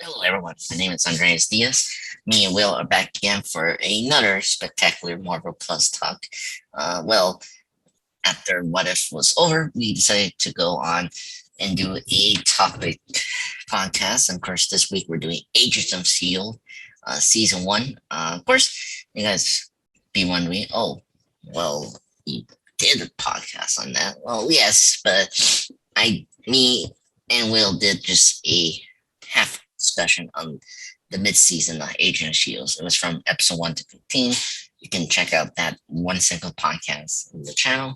Hello, everyone. My name is Andreas Diaz. Me and Will are back again for another spectacular Marvel Plus talk. Well, after What If was over, we decided to go on and do a topic podcast. And of course, this week we're doing Agents of S.H.I.E.L.D. Season 1. Of course, you guys be wondering, oh, well, you did a podcast on that. Well, yes, but me and Will did just a half discussion on the mid-season of Agent of S.H.I.E.L.D. It was from episode 1 to 15. You can check out that one single podcast on the channel.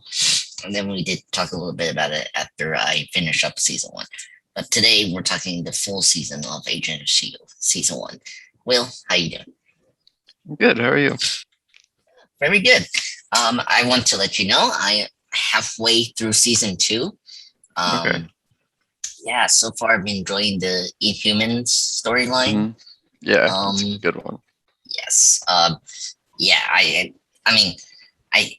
And then we did talk a little bit about it after I finished up season 1. But today we're talking the full season of Agent of S.H.I.E.L.D. season 1. Will, how you doing? Good. How are you? Very good. I want to let you know I halfway through season 2. Okay. Yeah, so far I've been enjoying the Inhumans storyline. hmm Yeah, it's a Um, good one. yes. Yeah, I mean, I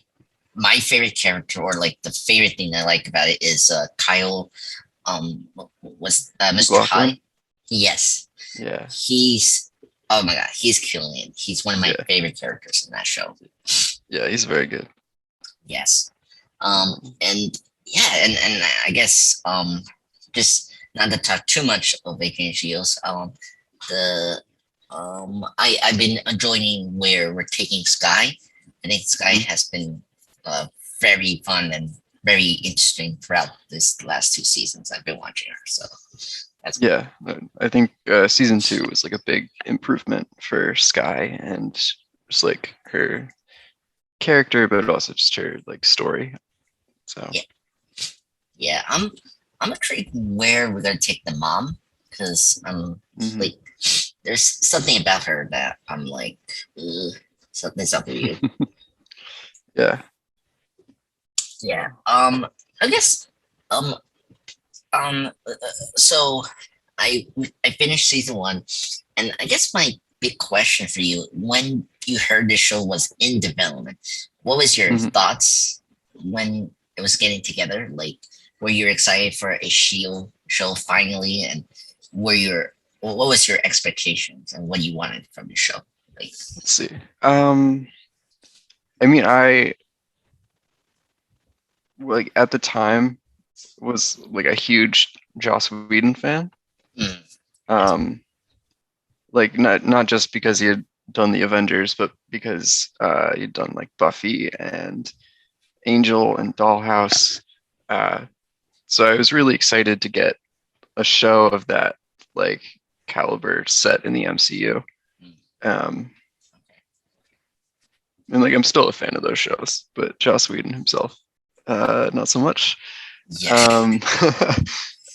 my favorite character or like the favorite thing I like about it is Kyle. Was Mr. McLaughlin. High? Yes, Yeah, he's. Oh my god, he's killing it. He's one of my yeah, favorite characters in that show. yeah. He's very good. Yes. Um, And yeah, and I guess just not to talk too much of Vacation Shields. The I've been enjoying where we're taking Sky. I think Sky mhm. has been very fun and very interesting throughout this last 2 seasons I've been watching her. So that's good. Yeah, I think season 2 was like a big improvement for Sky and just like her character, but also just her like story. So Yeah, yeah. I'm intrigued where we're gonna take the mom because mhm. like there's something about her that I'm like, ugh, something's up with you. Yeah. Yeah. I guess. Um. So I I finished season 1, and I guess my big question for you, when you heard the show was in development, what was your Mhm. thoughts when it was getting together? Like, were you excited for a Shield show finally, and what was your expectations and what you wanted from the show? Like, Let's see. Um, I mean, I like at the time was like a huge Joss Whedon fan. mm, yes, Um, like not just because he had done the Avengers, but because he'd done like Buffy and Angel and Dollhouse. Uh, so I was really excited to get a show of that like caliber set in the MCU. mm, Um, and like I'm still a fan of those shows, but Joss Whedon himself, not so much. yeah,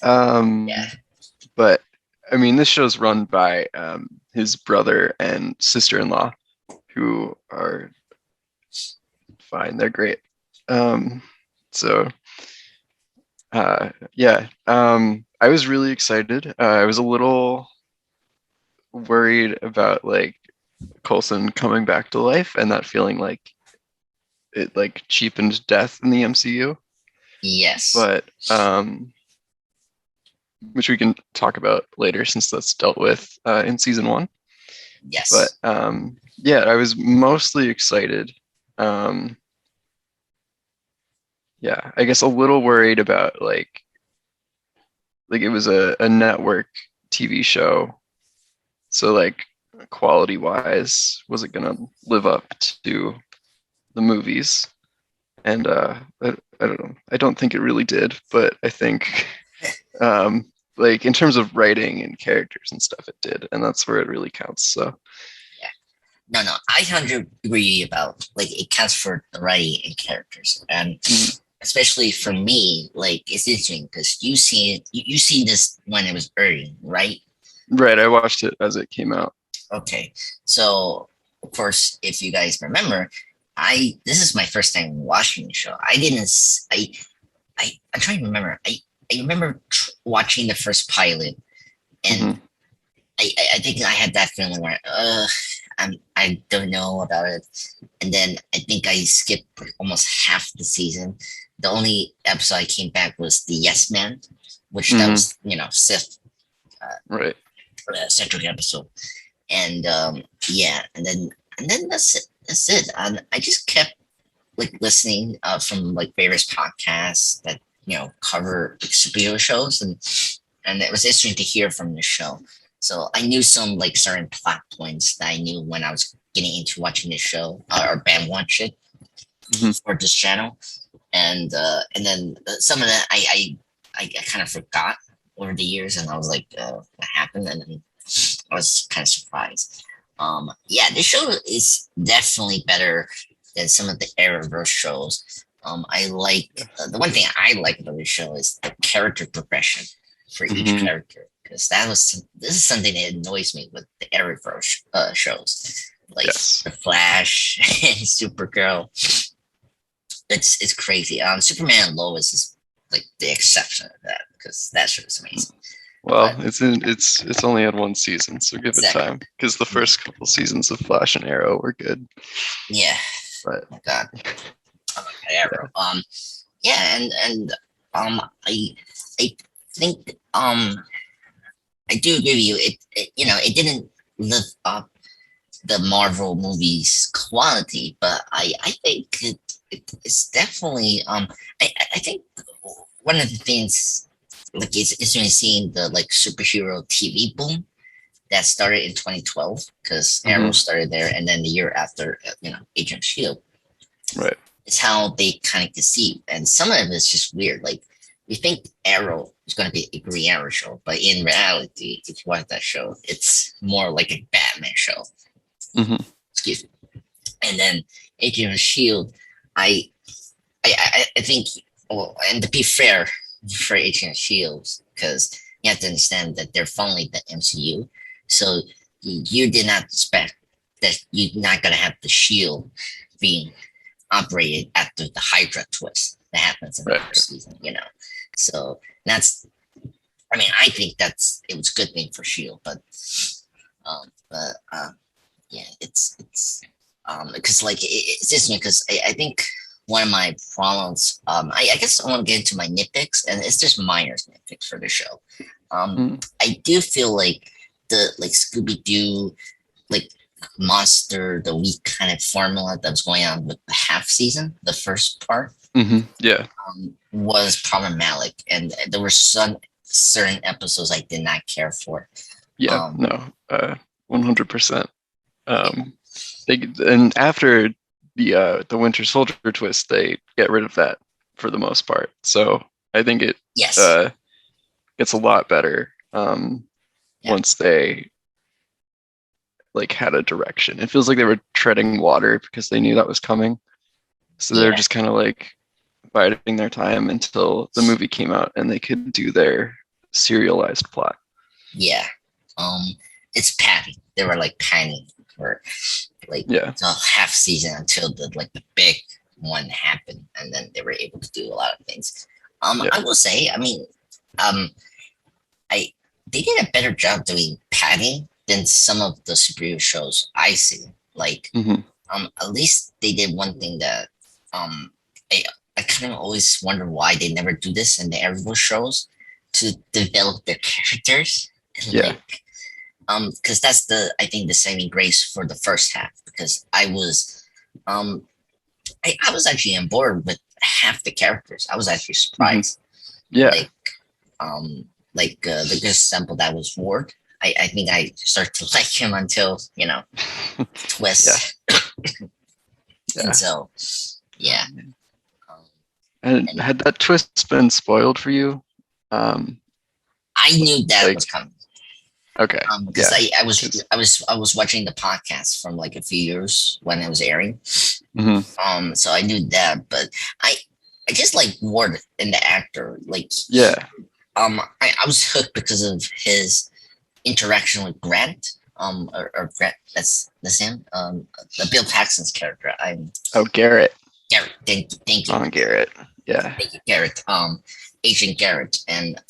Um, yeah, but I mean, this show's run by his brother and sister-in-law, who are fine. They're great. Um, so yeah, I was really excited. I was a little worried about like Coulson coming back to life and that feeling like it like cheapened death in the MCU. yes, But which we can talk about later since that's dealt with in season 1. But yes, yeah, I was mostly excited. Um, yeah, I guess a little worried about like it was a network TV show, so like quality wise, was it gonna live up to the movies? And I don't know. I don't think it really did, but I think like in terms of writing and characters and stuff, it did, and that's where it really counts. So yeah. No, I 100 agree about like it counts for the writing and characters, and mhm. especially for me, like it's interesting because you seen this when it was airing, right? Right, I watched it as it came out. Okay, so of course, if you guys remember, I this is my first time watching the show. I didn't. I'm trying to remember. I remember watching the first pilot, and hmm I think I had that feeling where I don't know about it, and then I think I skipped almost half the season. The only episode I came back was the Yes Man, which that hmm was Sith uh, Right. centric episode, and yeah, and then that's it. That's it. And I just kept like listening from like various podcasts that cover like, superhero shows, and it was interesting to hear from the show. So I knew some like certain plot points that I knew when I was getting into watching this show or band watch it Mhm. for this channel, and then some of that I kind of forgot over the years, and I was like, what happened? And then I was kind of surprised. Yeah, this show is definitely better than some of the Arrowverse shows. I like the one thing I like about this show is the character progression for each Mhm. character, because this is something that annoys me with the Arrowverse shows, like Yes. the Flash and Supergirl. It's crazy. Superman and Lois is like the exception of that, because that show is amazing. Well, But it's only had one season, so give it exactly, time. Because the first couple seasons of Flash and Arrow were good, yeah. but Oh my God, oh my God, Arrow. Yeah, and I I think I do agree with you. It didn't live up the Marvel movies quality, but I think it's definitely I think one of the things like is really seeing the like superhero TV boom that started in 2012, because Arrow mhm, started there, and then the year after, Agent of Shield. right. It's how they kind of deceive, and some of it is just weird. Like we think Arrow is going to be a Green Arrow show, but in reality, if you watch that show, it's more like a Batman show. Mhm. Excuse me. And then Agent of Shield, I I think, well, and to be fair for Agent of Shield, because you have to understand that they're following the MCU, so you did not expect that you're not gonna have the Shield being operated after the Hydra twist that happens in the Right. first season. So that's. I mean, I think it was a good thing for Shield, but yeah, it's because like it's just me, because I think one of my problems, I guess I want to get into my nitpicks, and it's just minor nitpicks for the show. Mhm. I do feel like the like Scooby Doo like monster the week kind of formula that was going on with the half season, the first part, Mhm. Yeah. was problematic, and there were some certain episodes I did not care for. Yeah. Um, No. 100%. yeah, Um, and after the Winter Soldier twist, they get rid of that for the most part. So I think it yes, uh, gets a lot better yeah, once they like had a direction. It feels like they were treading water because they knew that was coming. So they're yeah, just kind of like biding their time until the movie came out and they could do their serialized plot. yeah. Um, it's padding. They were like padding for like Yeah. the half season until the big one happened, and then they were able to do a lot of things. Yeah. I will say, I mean, um, I they did a better job doing padding than some of the superhero shows I see. Like, Hmm. at least they did one thing that um I I kind of always wonder why they never do this in the Arrowverse shows, to develop their characters, and Yeah. like because that's the I think the saving grace for the first half, because um I was actually on board with half the characters. I was actually Hmm. surprised. Yeah. Like the good example that was Ward. I think I started to like him until Yeah. twist, and Yeah. so yeah. Um, Um, and and had that twist been spoiled for you? Um, I knew that like, was coming. okay. Because Yeah. I was Because, I was watching the podcast from like a few years when it was airing. hmm. So I knew that, but I I just like Ward and the actor. Like Yeah. I was hooked because of his interaction with Grant. Or Grant, that's him. Bill Paxton's character. I'm Oh, Garrett. Garrett. Thank you, Oh, Garrett. Yeah. thank you, Garrett. Agent Garrett, and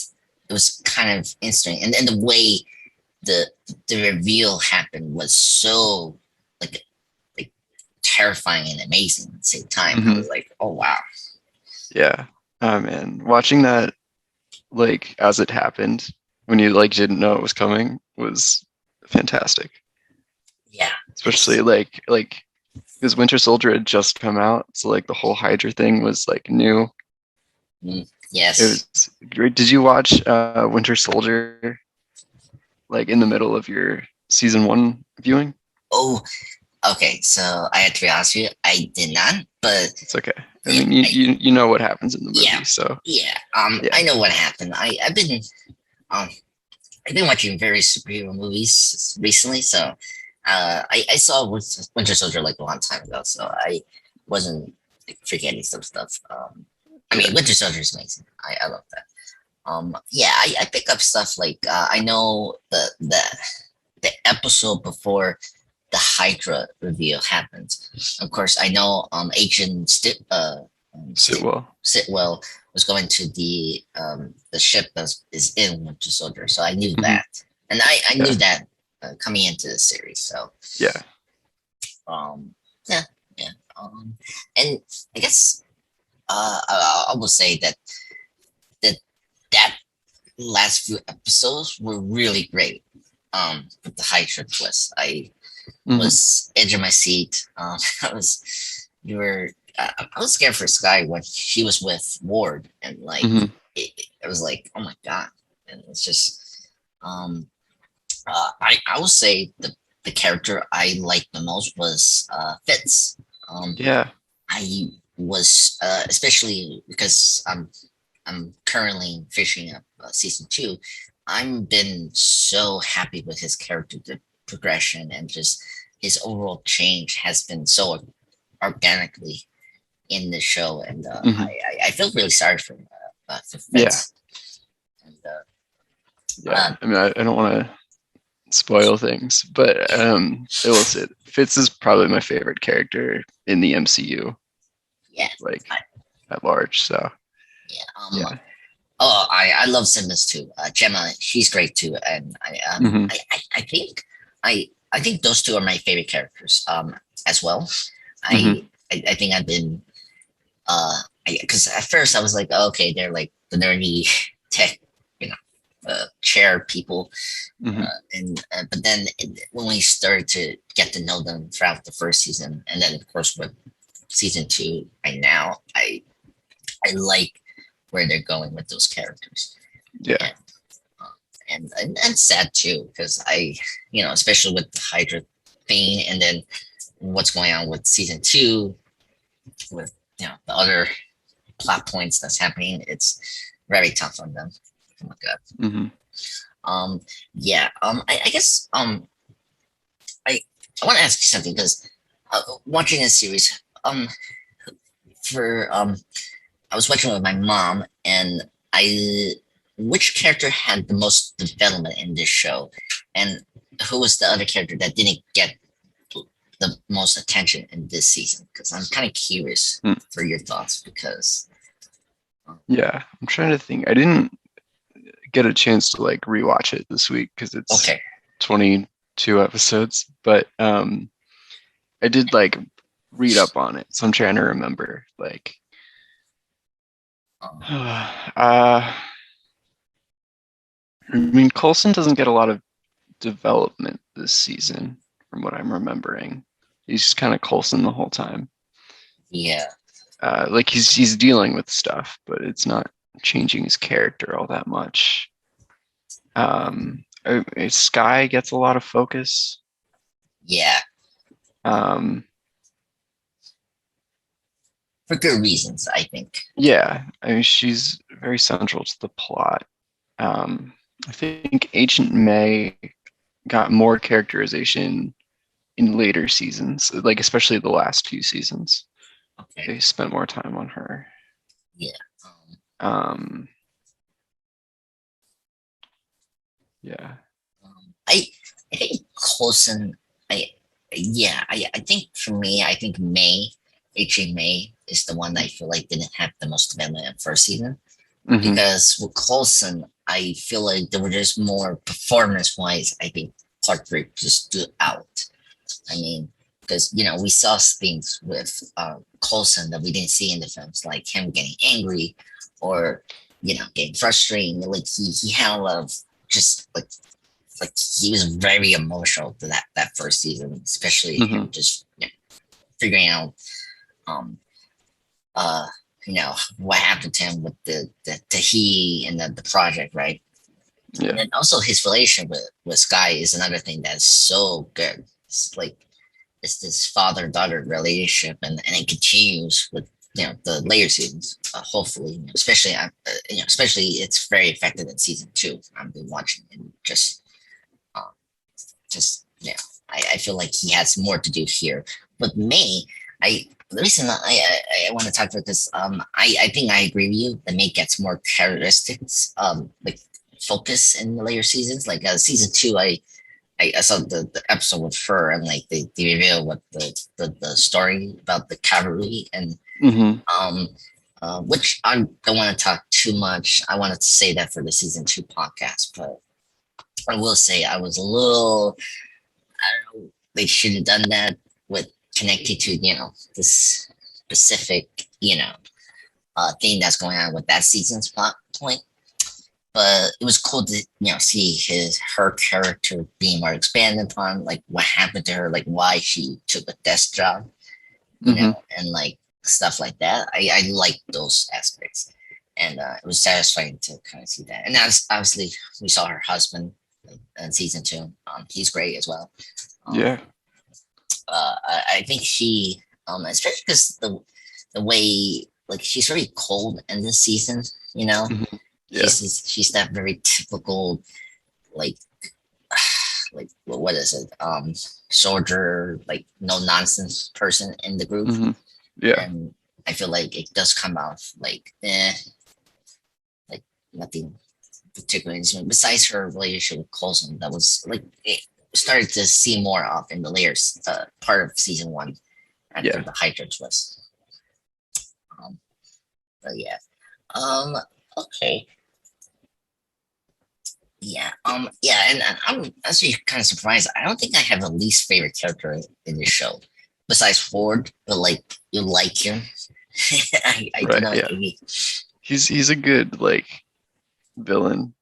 it was kind of interesting, and the way the the reveal happened was so like like terrifying and amazing at the same time. I Hmm. was like, oh wow, Yeah. Oh man, watching that like as it happened when you like didn't know it was coming was fantastic. Yeah, Especially like because Winter Soldier had just come out, so like the whole Hydra thing was like new. It yes. was great. Did you watch Winter Soldier like in the middle of your season one viewing? Oh, okay. So I had to be honest with you, I did not, but It's okay. I yeah, mean, you know what happens in the yeah, movie, so yeah. yeah. I know what happened. Um I've been watching various superhero movies recently, so I saw Winter Soldier like a long time ago, so I wasn't like, forgetting some stuff. I Yeah. mean, Winter Soldier is amazing. I love that. Yeah, I pick up stuff like I know the episode before the Hydra reveal happens. Of course, I know Sitwell. Sitwell was going to the ship that is in Winter Soldier, so I knew Hmm. that, and I knew Yeah. that coming into the series. So Yeah. um, yeah, yeah, and I guess I will say that that last few episodes were really great. With the Hydra twist, I Hmm. was edge of my seat. I was you were I was scared for Sky when she was with Ward, and like Hmm. it was like, oh my god, and it's just um I would say the character I liked the most was Fitz. Yeah. I was especially because I'm currently finishing up season two. I'm been so happy with his character progression and just his overall change has been so organically in the show, and Hmm. I feel really sorry for Yeah. Fitz. And Yeah. I mean, I don't want to spoil things, but I will say Fitz is probably my favorite character in the MCU, yeah, like I, at large. So yeah. yeah. Oh, I love Simmons too. Gemma, she's great too, and Hmm. I think I think those two are my favorite characters as well. Hmm. I think I've been because at first I was like, oh, okay, they're like the nerdy tech, you know, chair people, Hmm. and but then when we started to get to know them throughout the first season, and then of course with season two, right now, I like where they're going with those characters, Yeah. and uh, and sad too because especially with the Hydra thing, and then what's going on with season two with the other plot points that's happening. It's very tough on them. Oh my god. Hmm. Yeah. I guess I want to ask you something because watching this series for I was watching with my mom and I which character had the most development in this show, and who was the other character that didn't get the most attention in this season? Because I'm kind of curious for your thoughts because Yeah. I'm trying to think. I didn't get a chance to like rewatch it this week because it's okay. 22 episodes, but I did like read up on it, so I'm trying to remember. Like, Um, I mean, Coulson doesn't get a lot of development this season, from what I'm remembering. He's just kind of Coulson the whole time. yeah. Like he's dealing with stuff, but it's not changing his character all that much. Sky gets a lot of focus. Yeah. Um, For good reasons, I think. yeah, I mean, she's very central to the plot. I think Agent May got more characterization in later seasons, like especially the last few seasons. Okay. They spent more time on her. Yeah. Um, Um, yeah. I I think Coulson. I yeah. I think for me, I think H.A. May is the one that I feel like didn't have the most development in first season Hmm. because with Coulson, I feel like there were just more performance wise. I think Clark Gregg just stood out. I mean, because we saw things with Coulson that we didn't see in the films, like him getting angry or getting frustrated. Like he had a lot of just like he was very emotional to that first season, especially him Hmm. just figuring out um uh what happened to him with the he and the project, right? And Yeah. then also his relation with Sky is another thing that's so good. It's like it's this father daughter relationship, and it continues with the later seasons. Hopefully, especially especially it's very effective in season 2. I've been watching and uh, just I feel like he has more to do here. But May, the reason I want to talk about this, I think I agree with you. The May gets more characteristics, like focus in the later seasons. Like season 2, I saw the episode with her, and like they reveal what the story about the cavalry, and Hmm. um which I don't want to talk too much. I wanted to say that for the season 2 podcast, but I will say I was a little, I don't know, they should have done that with connected to this specific thing that's going on with that season's plot point. But it was cool to see her character being more expanded upon, like what happened to her, like why she took a desk job, Hmm. and like stuff like that. I like those aspects, and it was satisfying to kind of see that. And that's obviously we saw her husband in season 2. He's great as well. Um, Yeah. I think she, especially because the way like she's very cold in this season. Hmm. Yeah. She's that very typical like like what is it soldier, like no nonsense person in the group, Hmm. Yeah. and I feel like it does come off like like nothing particularly interesting besides her relationship with Coulson. That was like it started to see more of in the layers part of season 1 after Yeah. the Hydra twist. um but yeah. um okay. Yeah, and I'm actually kind of surprised. I don't think I have a least favorite character in this show, besides Ford. But like, you like him. I do Right. not Yeah. agree. He's a good like villain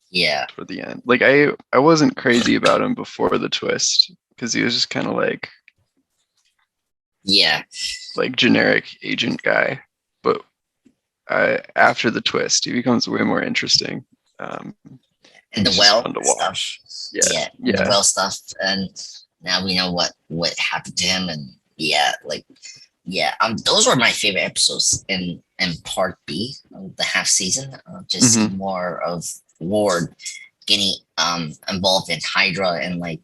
Yeah, for the end. Like I wasn't crazy about him before the twist because he was just kind of yeah, like generic agent guy. But after the twist, he becomes way more interesting. Um, and the he's just well fun to stuff. watch. Yeah. Yeah, and the Yeah. well stuff, and now we know what happened to him, and yeah, like yeah, those were my favorite episodes in part B of the half season. Just see Hmm. more of Ward getting involved in Hydra, and like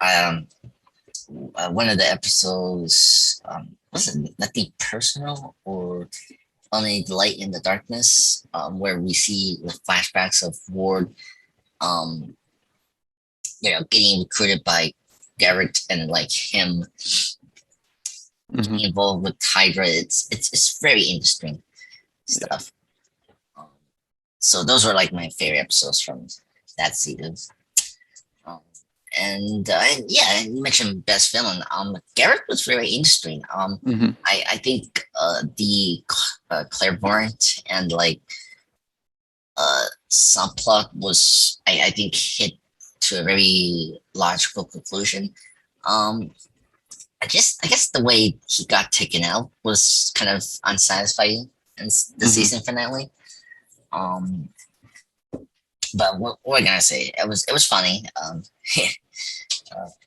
um one of the episodes was it nothing personal or only the light in the darkness, where we see the flashbacks of Ward um getting recruited by Garrett, and like him Hmm. getting involved with Hydra. It's very interesting Yeah. stuff. um, so those were like my favorite episodes from that season. Um, and yeah, you mentioned best villain. Garrett was very interesting. Hmm. I think the clairvoyant and like subplot was I think hit to a very logical conclusion. Um, I guess the way he got taken out was kind of unsatisfying in the Hmm. season finale. Um, but what am I gonna say? It was funny.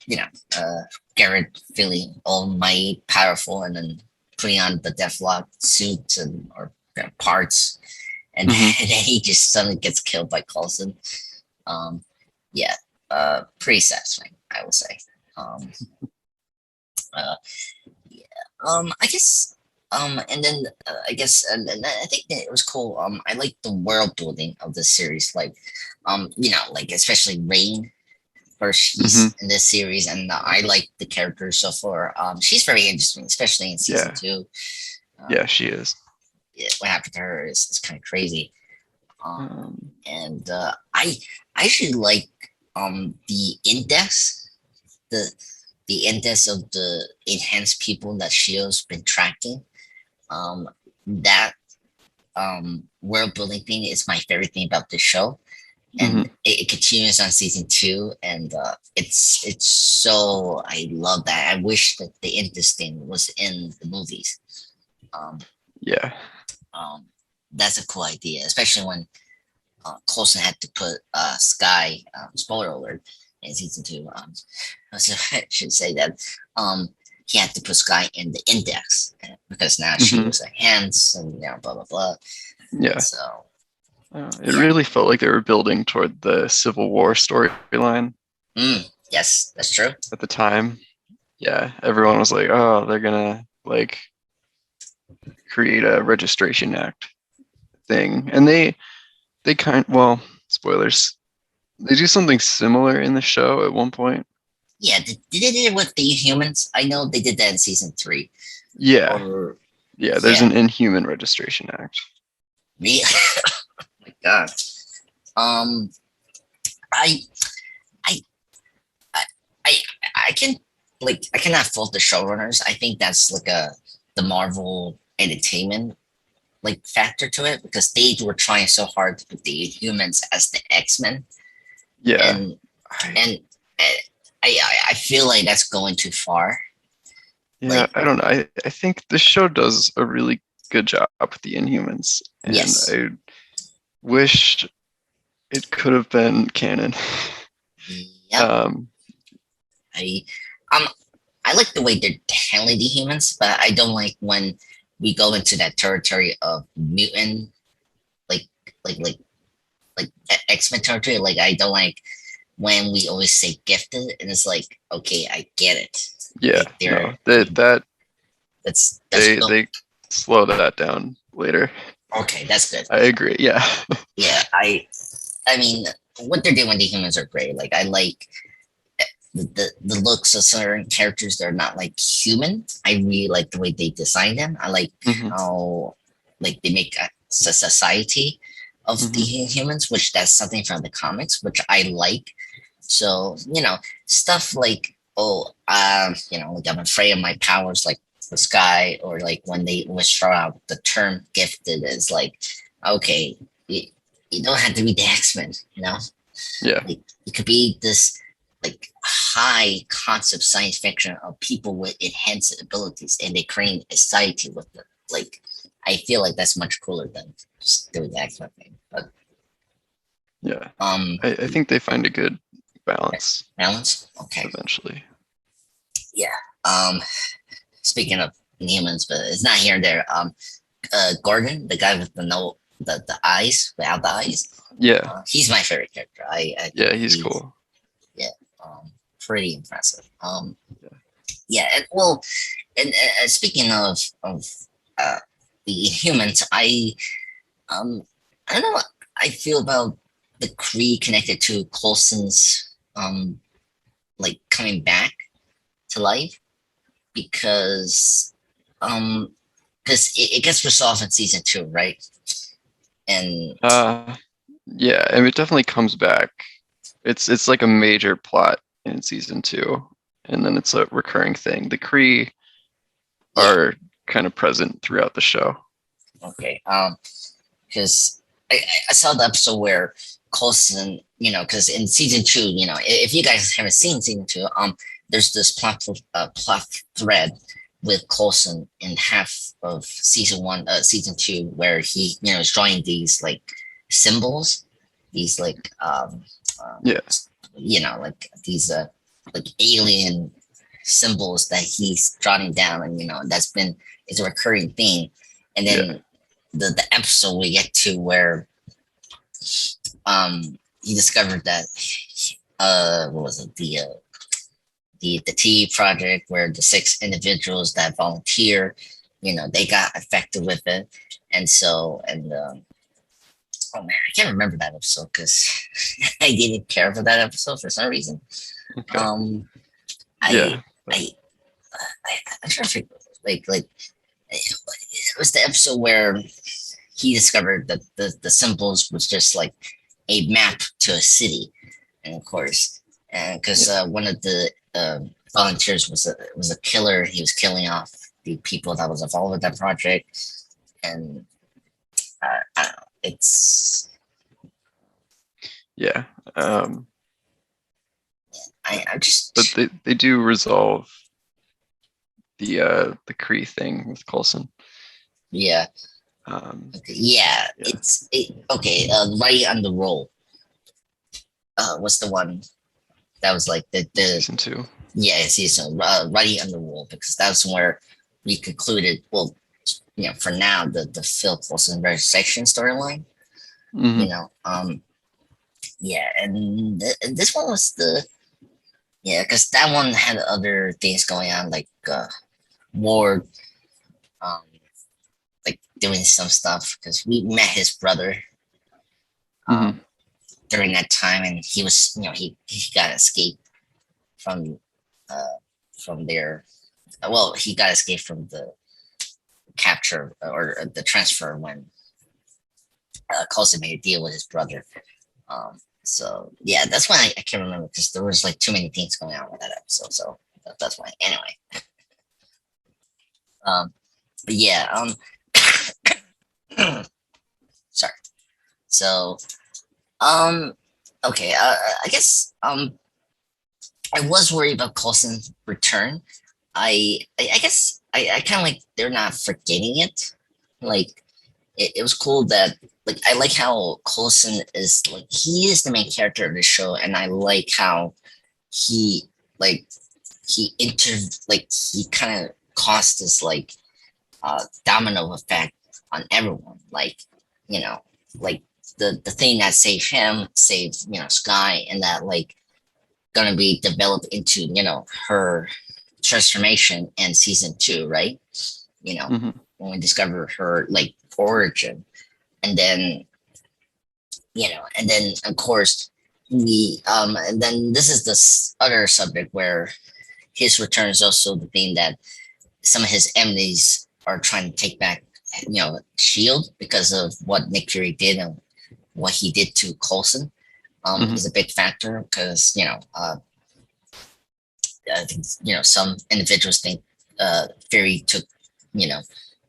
You know, Garrett feeling almighty powerful, and then putting on the Deathlock suit and or parts, and, Hmm. and then he just suddenly gets killed by Coulson. Um, yeah, pretty satisfying, I would say. Um, uh, yeah, I guess. And then I guess, and I think that it was cool. I like the world building of the series, like, like especially Rain, where Hmm. she's in this series, and I like the character so far. She's very interesting, especially in season Yeah. 2. Yeah. Um, She is. yeah, what happened to her is kind of crazy. Um, And I actually like the index, the the index of the enhanced people that Shield's been tracking. That world building thing is my favorite thing about this show. and Hmm. it continues on season two, and it's so I love that. I wish that the intestine was in the movies. Um, Yeah. um, that's a cool idea, especially when Coulson had to put Sky, spoiler alert, in season two. So I should say that he had to put Sky in the index because now she Hmm. was a hands and blah blah blah. And Yeah. so It yeah, really felt like they were building toward the Civil War storyline yes, that's true. at the time. Yeah, everyone was like, "Oh, they're gonna like create a registration act thing," and they well, spoilers. They do something similar in the show at one point. Yeah, did they do it with the humans? I know they did that in season three. Yeah, Or yeah. There's yeah, an Inhuman Registration Act. me. Oh my God. Um, I I I I I can I cannot fault the showrunners. I think that's like a the Marvel entertainment factor to it because they were trying so hard to put the humans as the X-Men, Yeah, and I, and I feel like that's going too far. yeah. Like I don't know. I think this show does a really good job with the Inhumans, and yes, I wish it could have been canon. yep. Um, I um I like the way they're handling the humans, but I don't like when we go into that territory of mutant like like like X-Men territory. Like I don't like when we always say gifted and it's like, okay, I get it. yeah, Like they're no, that that's real. they slow that down later. Okay, that's good. I agree. Yeah. Yeah, I mean what they're doing with the humans are great. Like I like the looks of certain characters that are not like human. I really like the way they design them. I like Hmm. how they make a society of the Hmm. humans, which that's something from the comics, which I like. So stuff like like I'm afraid of my powers, like the sky, or like when they always throw out the term gifted is like, okay, you, you don't have to be the X-Men. Yeah. Like it could be this high concept science fiction of people with enhanced abilities and they create a society with them. Like I feel like that's much cooler than just doing the X-Men thing. But Yeah. um I think they find a good balance balance. Okay. eventually. Yeah. Um Speaking of humans, but it's not here and there. Gordon, the guy with the no the eyes without the eyes, Yeah. he's my favorite character. I think Yeah, he's he's cool. yeah, pretty impressive. Yeah. Yeah, and speaking of uh, the humans, um I don't know what I feel about the Kree connected to Coulson's coming back to life because um it gets resolved in season two, right? And Uh yeah, and it definitely comes back. It's like a major plot in season 2, and then it's a recurring thing. The Kree yeah, are kind of present throughout the show. okay. Because I saw the episode where Coulson, because in season two, if you guys haven't seen season two, there's this plot thread with Coulson in half of season one, season two, where he, is drawing these symbols, these um Yeah. like these alien symbols that he's jotting down, and that's been is a recurring theme. And Yeah. then the episode we get to where he discovered that what was it the T project where the six individuals that volunteer, they got affected with it, and so and oh man, I can't remember that episode because I didn't care for that episode for some reason. Okay. Um, I Yeah. But I I'm trying to figure it was the episode where he discovered that the symbols was just like a map to a city, and of course, and because yeah. one of the volunteers was a killer, he was killing off the people that was involved with that project, and I don't know, it's Yeah. I But just they do resolve the Kree thing with Coulson. yeah. Okay, yeah, Yeah. okay. Right on the roll. What's the one that was like the Season 2. yeah season Right on the roll, because that's where we concluded. Well, for now, the Phil Coulson versus section storyline. Hmm. Yeah, and this one was because that one had other things going on, like Ward, um, like doing some stuff because we met his brother Hmm. um during that time, and he was, he got escaped from uh from there. Well, he got escaped from the capture or the transfer when Coulson made a deal with his brother. So yeah, that's why I can't remember, because there was like too many things going on with that episode. So that's why. Anyway, but yeah, sorry. So um, okay, I guess I was worried about Coulson's return. I guess I kind of like they're not forgetting it. Like it was cool that, like, I like how Coulson is, like, he is the main character of the show, and I like how he like he inter like he kind of caused this like domino effect on everyone. Like, you know, like the thing that saved him saved, Sky, and that like gonna be developed into, her transformation in season 2, right? You know, Hmm. when we discover her like origin, and then and then of course we and then this is this other subject where his return is also the thing that some of his enemies are trying to take back, Shield, because of what Nick Fury did and what he did to Coulson. Hmm. Is a big factor because I think some individuals think Fury took you know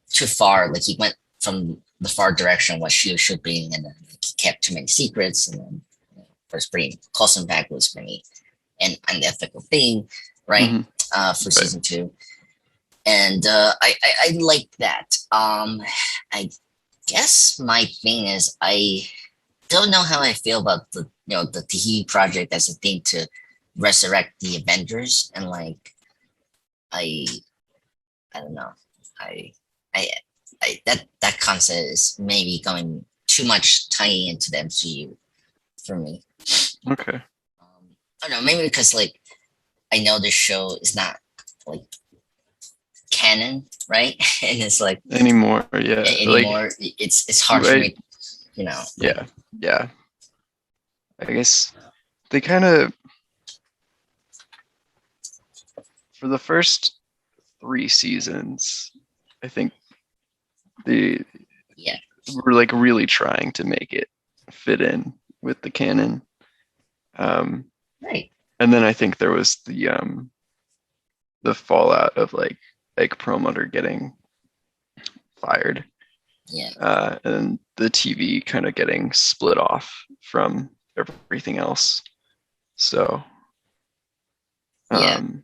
too far. Like he went from the far direction what Shield should be, and then he kept too many secrets, and then first bringing Coulson back was pretty an unethical thing, right? Hmm. For Right. season 2, and I like that. I guess my thing is I don't know how I feel about the TV project as a thing to resurrect the Avengers, and like I I don't know. I I that concept is maybe going too much tying into the MCU for me. Okay. I don't know, maybe because like I know this show is not like canon, right? And it's like Anymore. Yeah. Like, anymore. It's hard for right. me, you know. Yeah. Yeah. I guess they kind of, for the first 3 seasons, I think they Yeah, were like really trying to make it fit in with the canon. Um, right. and then I think there was the fallout of like Ike Perlmutter getting fired, Yeah, and the TV kind of getting split off from everything else. So, yeah, um,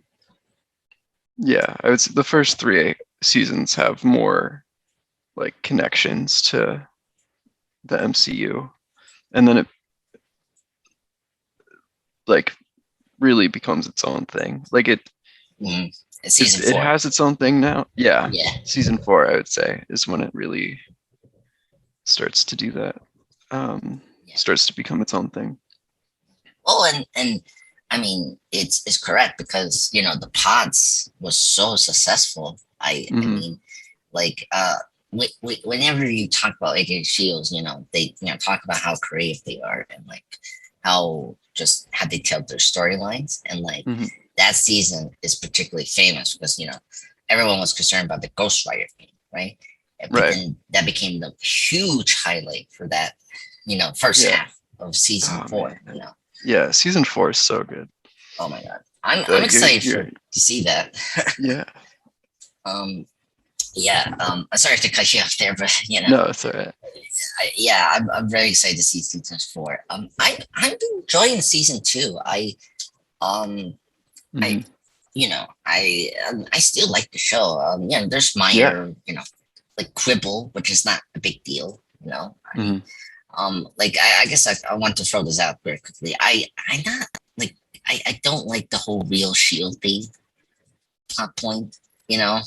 yeah, I would say the first 3 seasons have more like connections to the MCU, and then it like really becomes its own thing. Like mm. it Season it 4. has its own thing now. Yeah, Yeah, season 4 I would say is when it really starts to do that. Um, yeah. Starts to become its own thing. Oh, and I mean it's correct because the pods was so successful. I Hmm. mean, like whenever you talk about Agent Shields, they talk about how creative they are, and like how they tell their storylines, and like Hmm. that season is particularly famous because everyone was concerned about the Ghost Rider thing, right? But Right. then that became the huge highlight for that first Yeah. half of season Oh 4. man. Yeah. Season 4 is so good. Oh my god, I'm Like excited you're to see that. yeah. um Yeah. Sorry to cut you off there, but No, it's all right. I'm very excited to see season 4. I'm enjoying season 2. Um, I, Mhm. I still like the show. There's Yeah. minor, like quibble, which is not a big deal. Mhm. Like I guess I want to throw this out very quickly. I not like I don't like the whole real shield thing plot point. You know,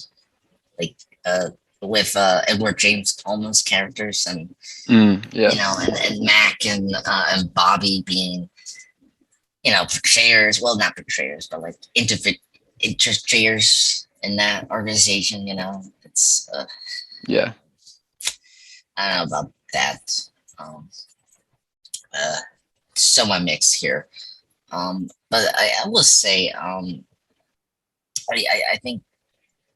like uh with Edward James Olmos characters and Yeah. and Mac and Bobby being portrayers. Well, not portrayers, but like interpreters in that organization. It's Yeah. I don't know about that. Um, uh, somewhat mixed here. But I will say, I think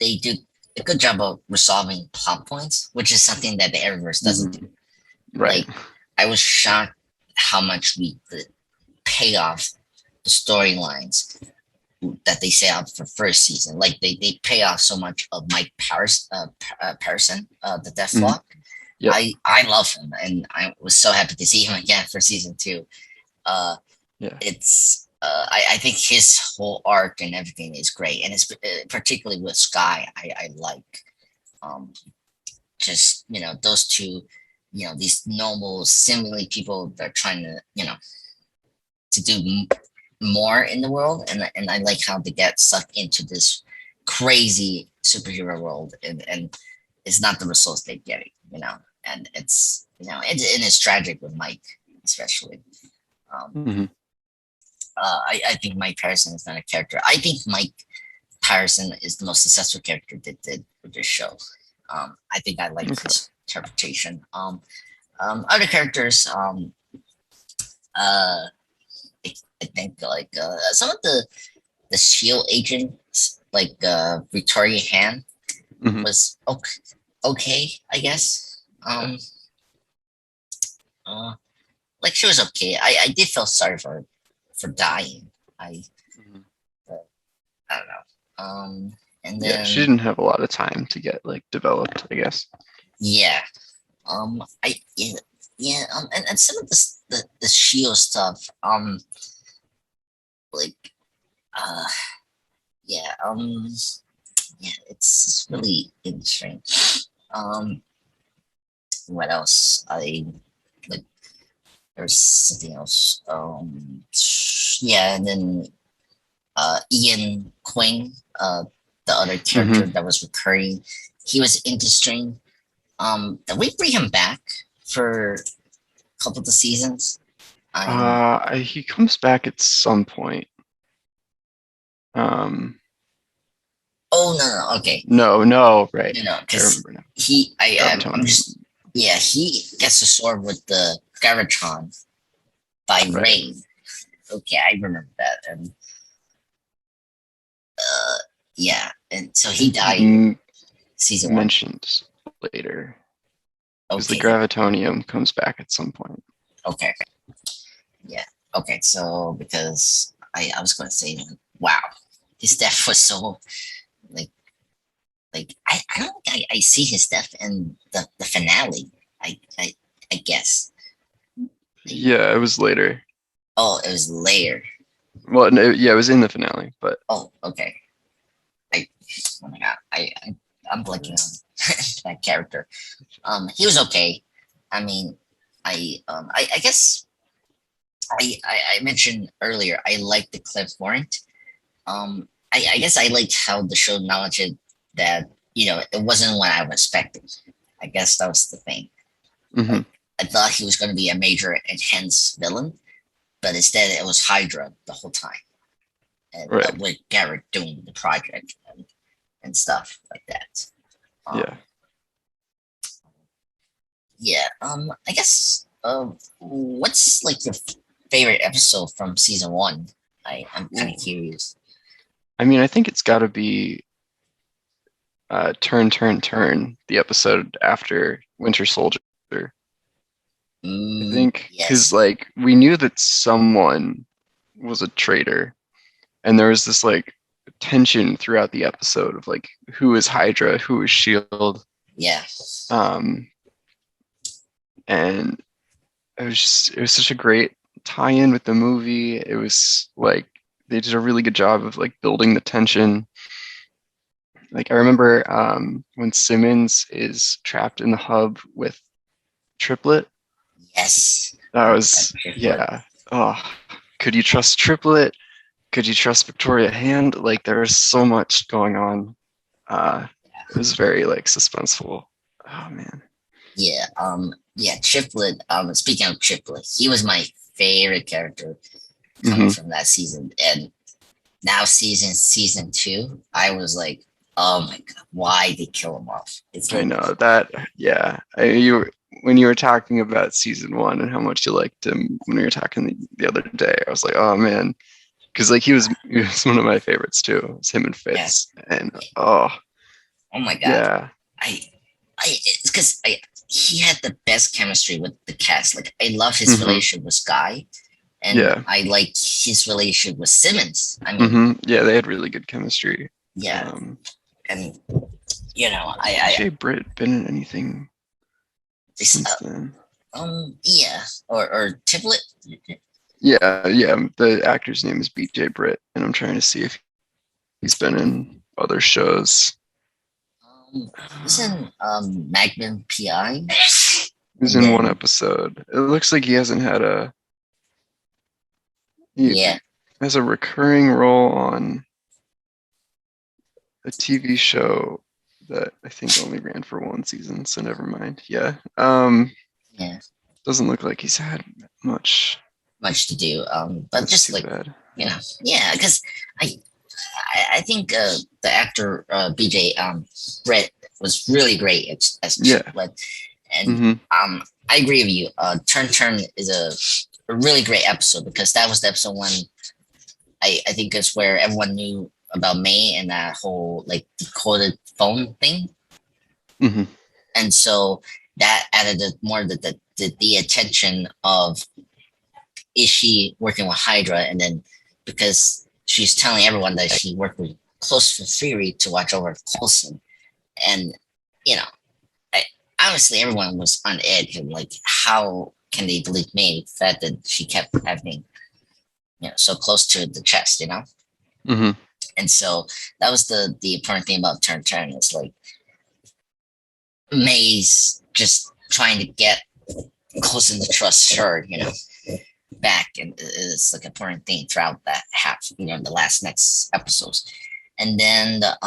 they do a good job of resolving plot points, which is something that the Eververse doesn't do. Mhm. Right. Like, I was shocked how much we could pay off the storylines that they set up for first season. Like, they pay off so much of Mike Patterson, the Mhm. Deathlock. Yep. I love him, and I was so happy to see him again for season 2. Uh, Yeah. I think his whole arc and everything is great, and it's particularly with Sky. I like um, just those two, these normal, seemingly people that are trying to to do more in the world, and I like how they get sucked into this crazy superhero world, and it's not the results they're getting, and it's and it's tragic with Mike especially. Um, Mhm. I think Mike Patterson is not a character. I think Mike Patterson is the most successful character they did with this show. I think I like Okay. his interpretation. Other characters, uh, I think like some of the Shield agents, like Victoria Han, Mhm. was okay, I guess. Yeah. Uh, like she was okay. I did feel sorry for dying. I Mhm. I don't know. And Yeah. She then didn't have a lot of time to get like developed, I guess. yeah, I yeah, and some of the Shield stuff, like uh, yeah, yeah, it's really interesting. Um, what else? I like. There's something else. Yeah, and then Ian Quinn, the other character Mhm. that was recurring, he was interesting. Did we bring him back for a couple of the seasons? I'm He comes back at some point. Um, Oh no, okay, no, right. no, I because remember now. I'm Gravitonium. just yeah, he gets the sword with the Gravitron by Right. Rain. Okay, I remember that, and uh, yeah, and so I he think he's died in season 1. mentioned later because the Okay, Gravitonium comes back at some point. okay, yeah, okay. So because I was going to say, wow, his death was so like I don't think I see his death in the finale. I I guess. Like, Yeah, it was later. oh, it was later. Well, no, yeah, it was in the finale, but Oh, okay. I oh my god, I'm blanking on that character. He was okay. I mean, I guess I mentioned earlier I like the Cliff Warrant. I guess I liked how the show acknowledged that it wasn't what I was expecting. I guess that was the thing. mhm, Like I thought he was going to be a major intense villain, but instead it was Hydra the whole time, and right. with Garrett doing the project and stuff like that. Yeah. Um, yeah. I guess. What's like your favorite episode from season 1? I'm kind of Ooh. curious. I mean, I think it's got to be Turn, Turn, Turn, the episode after Winter Soldier. I think because Yes. like we knew that someone was a traitor, and there was this like tension throughout the episode of like who is Hydra, who is Shield, Yeah. and it was such a great tie-in with the movie. It was like they did a really good job of like building the tension. Like I remember when Simmons is trapped in the hub with Triplet. Yes. That was yeah. Oh, could you trust Triplet? Could you trust Victoria Hand? Like there was so much going on. It was very like suspenseful. Oh man. Yeah. Yeah. Triplet. Speaking of Triplet, he was my favorite character coming from that season, and now season two, I was like, oh my god, why they kill him off? It's I like, know that. Yeah, you when you were talking about season one and how much you liked him when we were talking the other day, I was like, oh man, because like he was one of my favorites too. It was him and Fitz, yes. and oh Oh my god. yeah, It's because he had the best chemistry with the cast. Like I love his relationship with Sky, and yeah, I like his relationship with Simmons. I mean, yeah, they had really good chemistry. yeah, and DJ Britt been in anything since then? yeah, or Tiflet. Yeah, yeah. The actor's name is BJ Britt, and I'm trying to see if he's been in other shows. He's in Magnum PI. He's in one episode. It looks like he hasn't had he has a recurring role on a TV show that I think only ran for one season, so never mind. Yeah. Yeah. Doesn't look like he's had much to do. But just like bad. Yeah, because I think the actor BJ Brett was really great as Chiclet, and I agree with you. Turn is a really great episode because that was the episode when I think it's where everyone knew about May and that whole like decoded phone thing, and so that added more the attention of is she working with Hydra, and then because she's telling everyone that she worked with close to Fury to watch over Coulson, and obviously everyone was on edge and like how can they believe me the fact that she kept having so close to the chest, and so that was the important thing about Turn is like May's just trying to get Coulson to trust her, back, and it's like an important thing throughout that half, the next episodes, and then the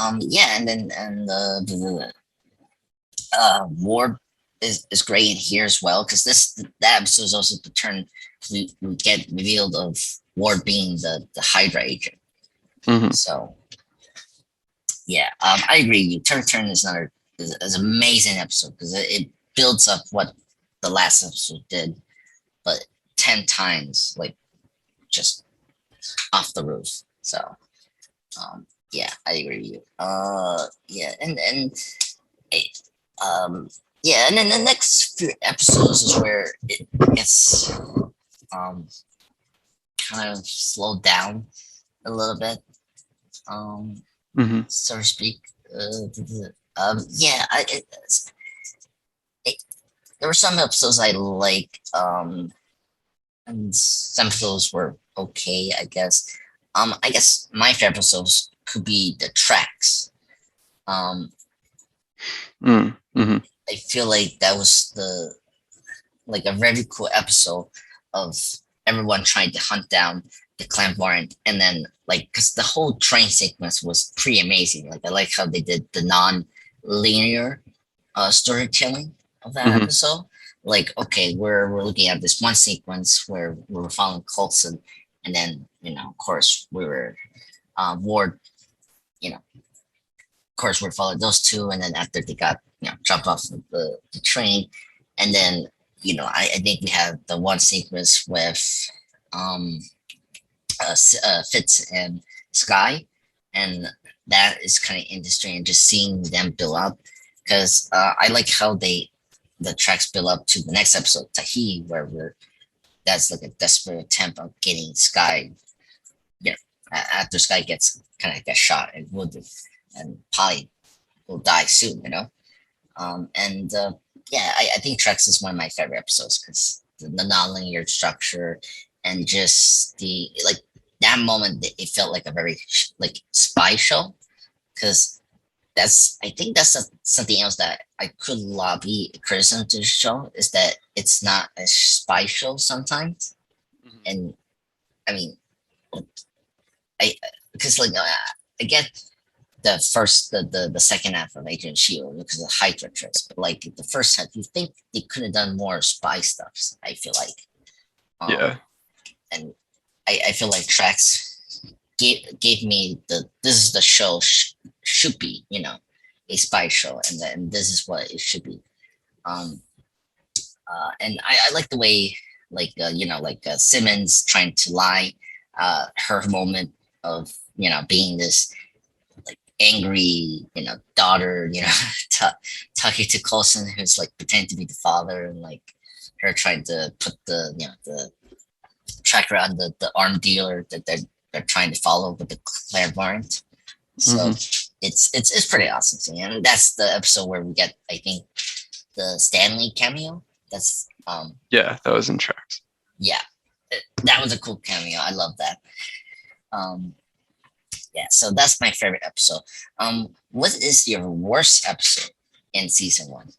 Ward is great in here as well because that episode is also the turn we get revealed of Ward being the Hydra agent. So yeah, I agree. You Turn is is an amazing episode because it builds up what the last episode did, but 10 times like just off the roof. So yeah, I agree with you. Yeah, and yeah, and then the next few episodes is where it gets kind of slowed down a little bit, so to speak. Yeah, there were some episodes I like, and some episodes were okay, I guess. I guess my favorite episodes could be the tracks. I feel like that was a very cool episode of everyone trying to hunt down the clan warrant, and then because the whole train sequence was pretty amazing. Like I like how they did the non-linear storytelling of that episode. Like okay, we're looking at this one sequence where we were following Coulson, and then of course we were Ward. Of course we followed those two, and then after they got dropped off the train, and then I think we have the one sequence with Fitz and Sky, and that is kind of interesting, and just seeing them build up because I like how the tracks build up to the next episode, Tahi, where that's like a desperate attempt of getting Sky after Sky gets shot and wounded, and Polly will die soon, and yeah, I think Trex is one of my favorite episodes because the nonlinear structure and just the like that moment, it felt like a very like spy show because I think that's something else that I could lobby criticism to the show is that it's not a spy show sometimes. Mhm. And I mean, I because I get the second half of Agent Shield because of Hydra tricks, but like the first half, you think they could have done more spy stuff. I feel like, Yeah. and I feel like Trax gave me this is the show should be, a spy show, and then this is what it should be. Um, and I like the way Simmons trying to lie, her moment of being this like angry daughter, t- talking to Coulson, who's like pretending to be the father, and like her trying to put the tracker on the arm dealer that they're trying to follow with the clairvoyant. So Hmm. it's pretty awesome to me, and that's the episode where we get, I think, the Stanley cameo. That's Yeah, that was in tracks. yeah, that was a cool cameo. I love that. Um, yeah, so that's my favorite episode. What is your worst episode in season one?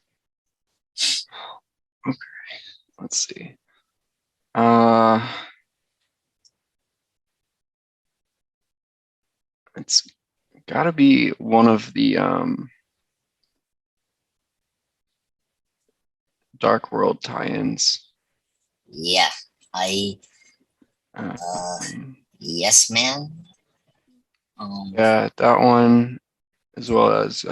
Okay, let's see. Uh, it's got to be one of the Dark World tie-ins. Yeah, I uh Um, yes, man. Um, yeah, that one, as well as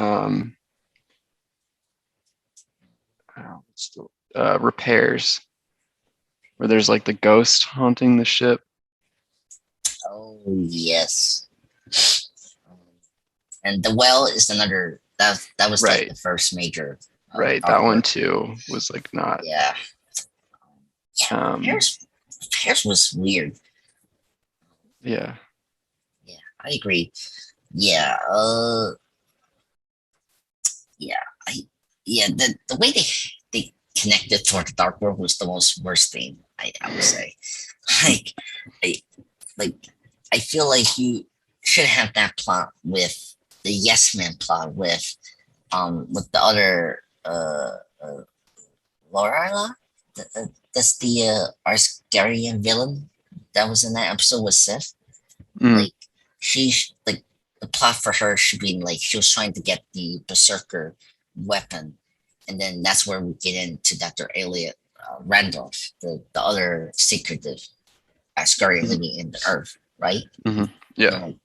what's repairs, where there's like the ghost haunting the ship. oh yes. Um, and the well is another that was like Right, the first major right. That one artwork. too was like not. Yeah, yeah. Um, Repairs was weird. yeah, Yeah, I agree. Yeah, yeah, I yeah the way they connected toward the dark world was the most worst thing, I would say. Like I like I feel like you should have that plot with the Yes Man plot with the other Lorila. That's the Asgarian villain that was in that episode with Sif. mm, Like like the plot for her should be like she was trying to get the Berserker weapon, and then that's where we get into Dr. Elliot Randolph, the other secretive Asgardian mhm, living in the Earth, right? mhm, And yeah, like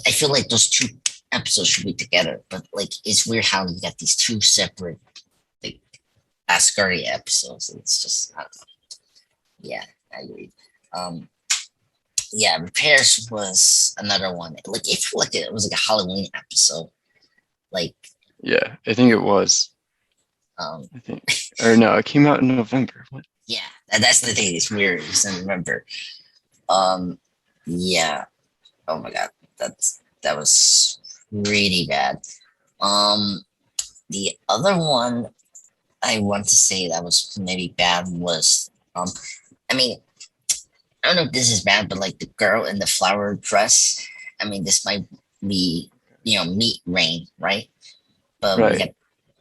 I feel like those two episodes should be together, but like it's weird how you got these two separate like Asgardia episodes. It's just I don't know. Yeah, I agree. Um, yeah, repairs was another one. Like it felt like it was like a Halloween episode. Like yeah. I think it was. um, I think, or no, it came out in November. What? yeah, that's the thing. It's weird. I just don't remember. Um, yeah. Oh my god, that was really bad. Um, the other one I want to say that was maybe bad was I mean, I don't know if this is bad, but like the girl in the flower dress. I mean, this might be meet rain, right? But Right.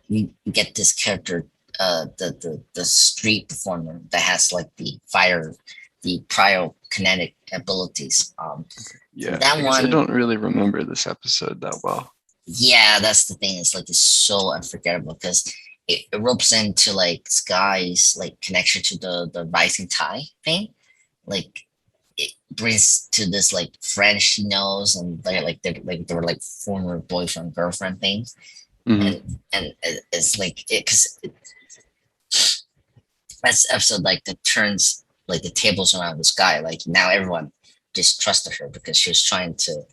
we get this character, the street performer that has like the cryokinetic abilities. Yeah. That I guess I one, don't really remember this episode that well. yeah, that's the thing. It's like it's so unforgettable because it ropes into like Sky's like connection to the rising tide thing. Like it brings to this like friend she knows, and they were like former boyfriend girlfriend things, Hmm. and it's like it because that's the episode like that turns like the tables around this guy. Like now everyone distrusted her because she was trying to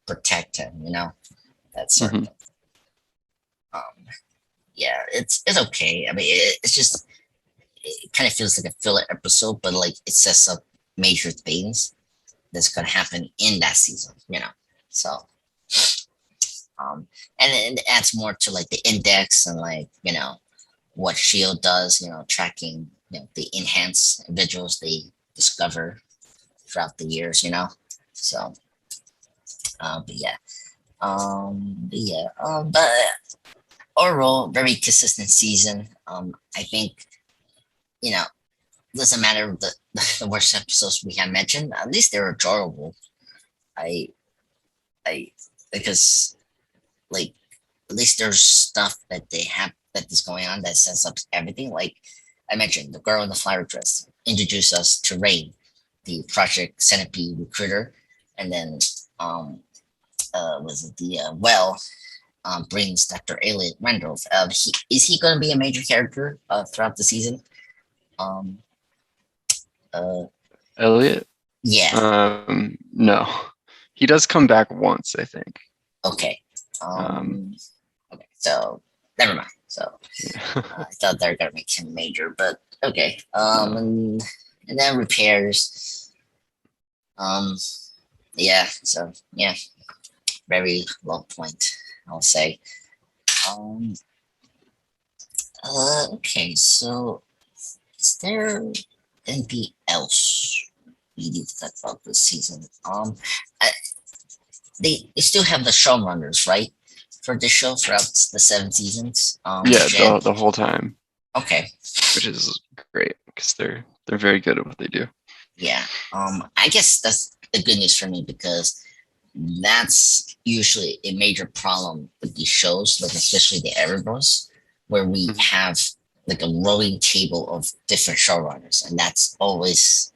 protect him. That sort of Hmm. thing. Um, yeah, it's okay. I mean, it's just it kind of feels like a filler episode, but like it sets up major things. that's gonna happen in that season, you know. So and it adds more to like the index and like, you know, what Shield does, you know, tracking, you know, the enhanced individuals they discover throughout the years, you know. So but yeah. But overall, very consistent season. I think, you know, doesn't matter the worst episodes we have mentioned. At least they're enjoyable. I I because like at least there's stuff that they have that is going on that sets up everything. Like I mentioned, the girl in the flower dress introduced us to Rain, the Project Centipede recruiter, and then um was it the brings Dr. Elliot Randolph. Is he going to be a major character throughout the season? Um, uh, Elliot? yeah. No. He does come back once, I think. Okay. Um, Okay. So never mind. So yeah. I thought they were going to make him major, but okay. No. And then repairs. Um, yeah. So yeah, very low point, I'll say. Um, okay. So is there anything else we need to talk about this season? I, they still have the showrunners, right, for this show throughout the 7 seasons. Yeah, Jen. the whole time, Okay. which is great because they're very good at what they do. Yeah. I guess that's the good news for me because that's usually a major problem with these shows, like especially the Evergirls, where we Mhm. have like a rolling table of different showrunners, and that's always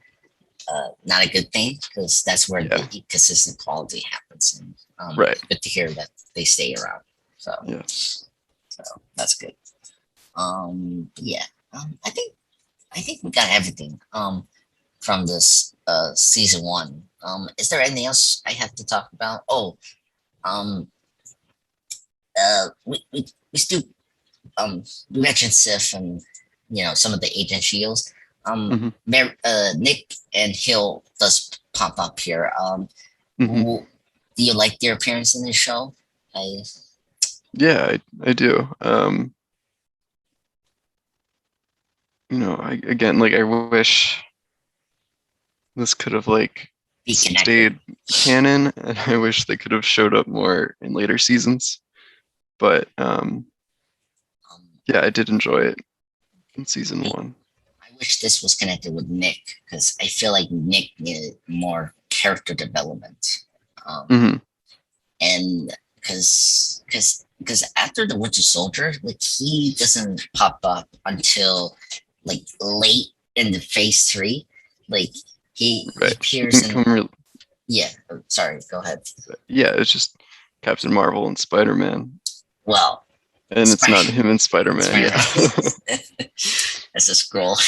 not a good thing because that's where Yeah. the consistent quality happens. And Right. good to hear that they stay around. So, Yeah. so that's good. Yeah. I think we got everything. From this season one. Is there anything else I have to talk about? Oh, um, we still we mentioned Sif and you know some of the agent shields. Hmm. Nick and Hill does pop up here. Hmm. Do you like their appearance in this show? I Yeah, I do. I again, like, I wish this could have like be connected. stayed canon, and I wish they could have showed up more in later seasons. But Um, yeah, I did enjoy it in season I, one. I wish this was connected with Nick because I feel like Nick needed more character development. Um, Hmm. and because after the Winter Soldier, like he doesn't pop up until like late in the Phase 3. Like he Right. He appears didn't in come real. yeah. Sorry, go ahead. Yeah, it's just Captain Marvel and Spider-Man, Well, and it's not him and Spider-Man. Spider Yeah. as a scroll.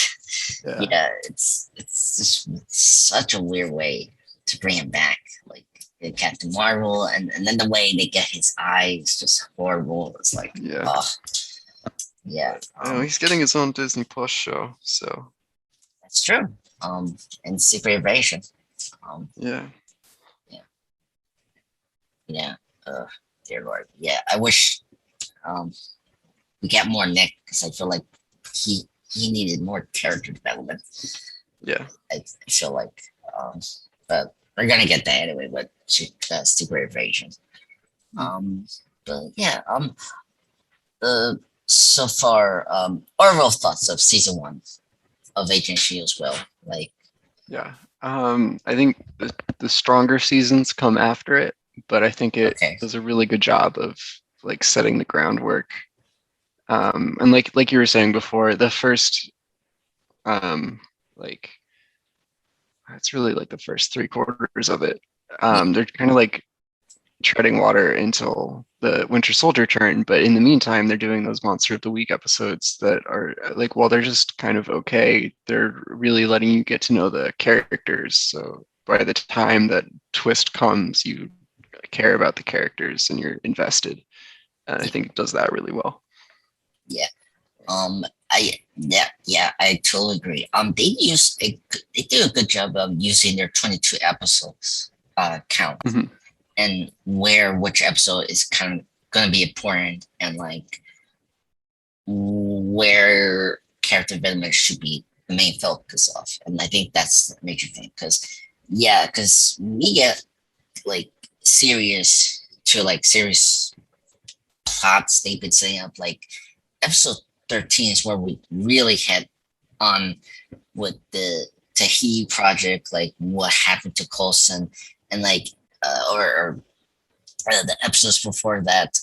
Yeah. Yeah, it's just such a weird way to bring him back. Like in Captain Marvel, and then the way they get his eyes just horrible. It's like, Yeah. oh yeah. He's getting his own Disney Plus show, so That's true. And Secret Invasion. yeah. Yeah, yeah. Uh, dear Lord. Yeah, I wish um we get more Nick because I feel like he he needed more character development. Yeah. I feel like, but we're gonna get that anyway. But Secret Invasion. Mm. Um, but yeah. So far, overall thoughts of season 1 of Agent Shield as well. Like, Yeah. I think the stronger seasons come after it, but I think it okay, does a really good job of like setting the groundwork. And like you were saying before, the first like it's really like the first 3 quarters of it. yeah, They're kind of like treading water until the Winter Soldier turn, but in the meantime, they're doing those Monster of the Week episodes that are like, while they're just kind of okay, they're really letting you get to know the characters. So by the time that twist comes, you care about the characters and you're invested. And I yeah, think it does that really well. yeah. I totally agree. They do a good job of using their 22 episodes count Mhm. and where which episode is kind of gonna be important and like where character development should be the main focus of. And I think that's the major thing because we get like serious plots they've been setting up. Like episode 13 is where we really hit on with the Tahiti project, like what happened to Coulson, and like or the episodes before that,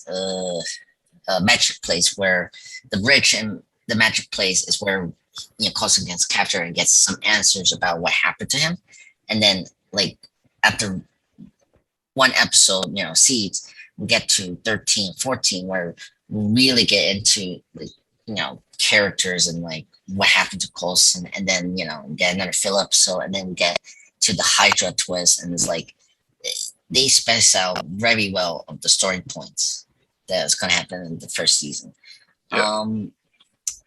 magic place where the bridge and the magic place is where Coulson gets captured and gets some answers about what happened to him, and then like after one episode, Seeds, we get to 13, 14, where we really get into like, characters and like what happened to Coulson, and then, get another fill episode, and then we get to the Hydra twist, and it's like they space out very well of the story points that's gonna happen in the first season. Yeah.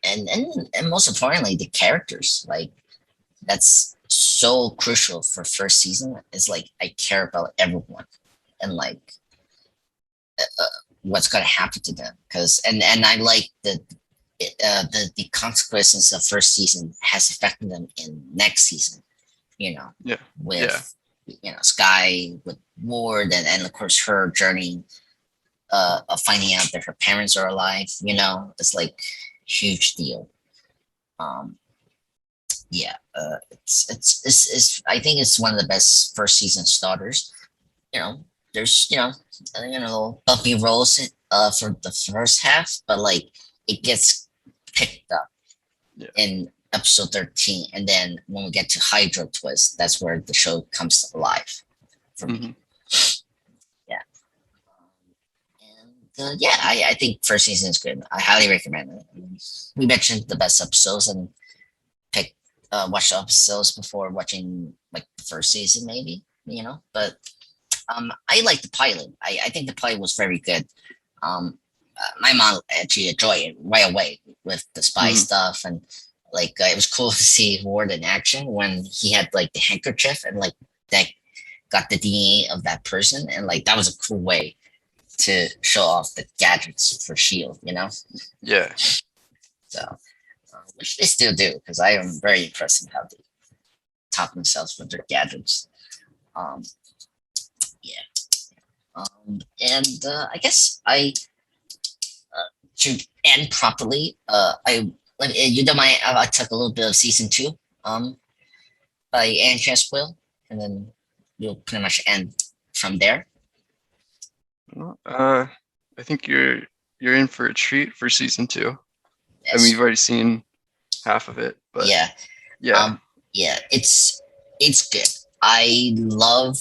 And most importantly, the characters. Like that's so crucial for first season. It's like I care about everyone and like what's gonna happen to them because and I like the consequences of first season has affected them in next season. You know, Yeah. Yeah. with Sky with Ward and of course her journey of finding out that her parents are alive. It's like huge deal. Um, yeah, I think it's one of the best first season starters. There's bumpy roles for the first half, but like it gets picked up Yeah. in episode 13, and then when we get to Hydro Twist, that's where the show comes alive for me. Mhm. Yeah. And I think first season is good. I highly recommend it. We mentioned the best episodes and pick watch the episodes before watching like the first season, maybe. But I like the pilot. I think the pilot was very good. My mom actually enjoyed it right away with the spy Mhm. stuff, and like it was cool to see Ward in action when he had like the handkerchief and like that got the DNA of that person, and like that was a cool way to show off the gadgets for Shield. Yeah. So which they still do because I am very impressed in how they top themselves with their gadgets. Um, yeah. And I guess to end properly, you don't mind I took a little bit of season two, by Agents of S.H.I.E.L.D, and then you'll pretty much end from there. Well, I think you're in for a treat for season 2. I mean, Yes. you've already seen half of it, but Yeah. yeah. Yeah. It's good. I love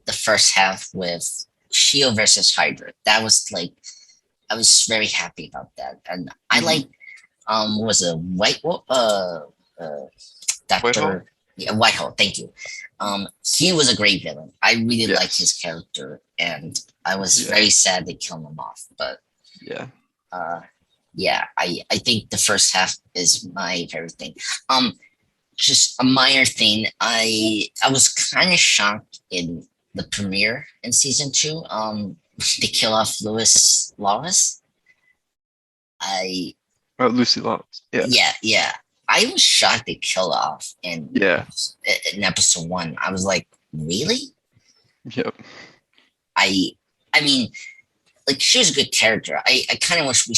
the first half with Shield versus Hydra. That was like I was very happy about that, and I Mhm. like was a Whitehall? Doctor Whitehall. Thank you. He was a great villain. I really liked his Yes. character, and I was Yeah. very sad they killed him off. But Yeah. uh, yeah, I think the first half is my favorite thing. Um, just a minor thing. I was kind of shocked in the premiere in season two. They kill off Louis Lawless. I Oh, Lucy Lawless. Yeah. yeah. I was shocked they killed off Yeah. in episode one. I was like, really? Yep. I I mean, like she was a good character. I kind of wish we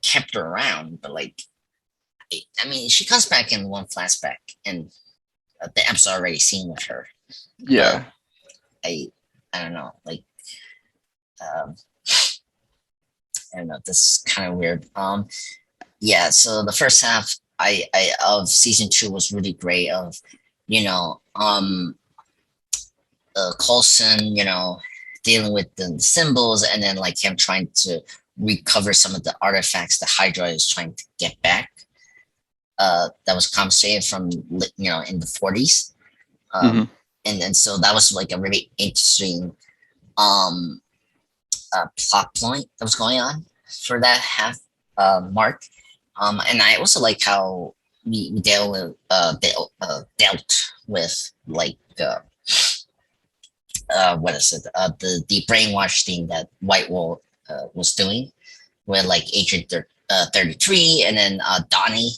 kept her around, but like, I mean, she comes back in one flashback and the episode already seen with her. But Yeah. I I don't know, like um, I don't know. This is kind of weird. Yeah. So the first half I of season two was really great. Of you know um Coulson, dealing with the symbols, and then like him trying to recover some of the artifacts the Hydra is trying to get back. That was confiscated from in the 40s. Hmm. And so that was like a really interesting um plot point that was going on for that half mark. And I also like how we dealt with like what is it? The brainwash thing that White Wolf was doing, with like Agent 33, and then Donnie,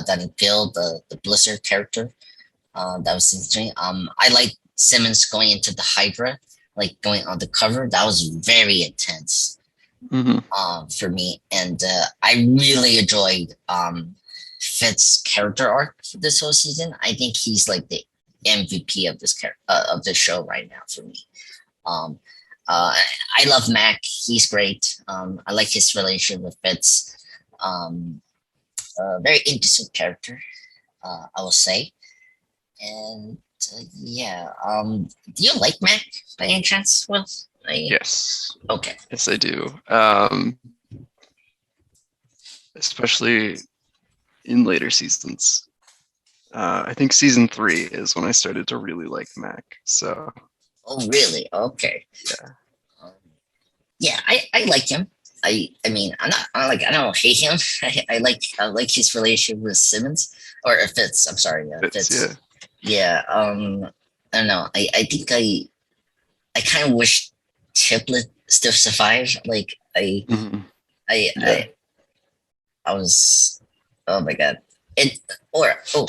Donnie Bill, the Blizzard character. That was interesting. I like Simmons going into the Hydra, like going on the cover. That was very intense Hmm. for me, and I really enjoyed Fitz's character arc for this whole season. I think he's like the MVP of of this show right now for me. Um, I love Mac. He's great. I like his relation with Fitz. Um, very interesting character, I will say. And yeah, do you like Mac by any chance? Well, Yes, okay, yes, I do. Especially in later seasons. I think season 3 is when I started to really like Mac. So oh really? Okay, yeah. um, yeah, I like him. I mean, I don't hate him. I like his relationship with Simmons or Fitz. I'm sorry, It's yeah. Fitz. Yeah, I don't know. I think I kind of wish Triplet still survived. Like Hmm. I Yeah. I I was, oh my god. It or oh